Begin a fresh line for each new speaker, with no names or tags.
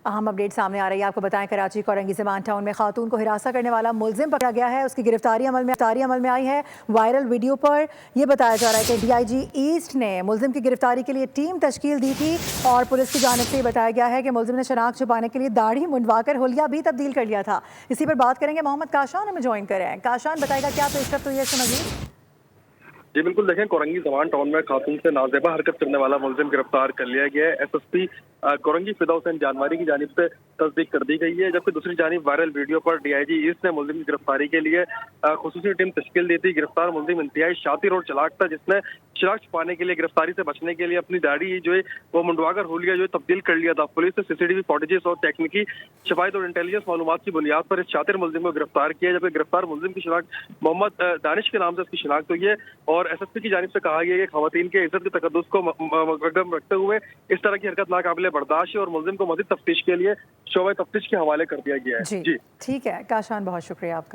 अहम अपडेट सामने आ रही है। आपको बताएं, कराची कोरंगी ज़मान टाउन में खातून को हिरासत करने वाला मुलजिम पकड़ा गया है। उसकी गिरफ्तारी अमल में आई है। वायरल वीडियो पर यह बताया जा रहा है कि DIG ईस्ट ने मुलजिम की गिरफ्तारी के लिए टीम तश्कील दी थी और पुलिस की जानिब से बताया गया है कि मुलजिम ने शनाख्त छुपाने के लिए दाढ़ी मुंडवाकर हुलिया भी तब्दील कर लिया था। इसी पर बात करेंगे। मोहम्मद काशान हमें ज्वाइन करें। काशान, बताएगा क्या पेशरफ्त हुई है इससे मज़ीद?
जी बिल्कुल, देखें, कोरंगी ज़मान टाउन में खातून से नाजेबा हरकत करने वाला मुलजिम गिरफ्तार कर लिया गया है। SSP कोरंगी फिदा हुसैन जानवारी की जानिब से तस्दीक कर दी गई है, जबकि दूसरी जानिब वायरल वीडियो पर DIG ईस्ट ने मुलजिम की गिरफ्तारी के लिए खुसूसी टीम तश्कील दी थी। गिरफ्तार मुलजिम इंतहाई शातिर और चलाक था, जिसने शराब छुपाने के लिए, गिरफ्तारी से बचने के लिए अपनी दाढ़ी जो है वो मुंडवाकर हुलिया जो है तब्दील कर लिया था। पुलिस ने CCTV फुटेजेस और तकनीकी शवाहिद और इंटेलिजेंस मालूमात की बुनियाद पर इस शातिर मुलजिम को गिरफ्तार किया, जबकि गिरफ्तार मुलजिम की शनाख्त मोहम्मद दानिश के नाम से उसकी शनाख्त हुई है। और SSP की जानिब से कहा गया है कि खवातीन के इज्जत के तकद्दुस को मकदम रखते हुए इस तरह की हरकत नाकाबिले बर्दाश्त है और मुलजिम को मज़ीद तफ्तीश के लिए शोबे तफ्तीश के हवाले कर दिया गया है।
जी ठीक है काशान, बहुत शुक्रिया आपका।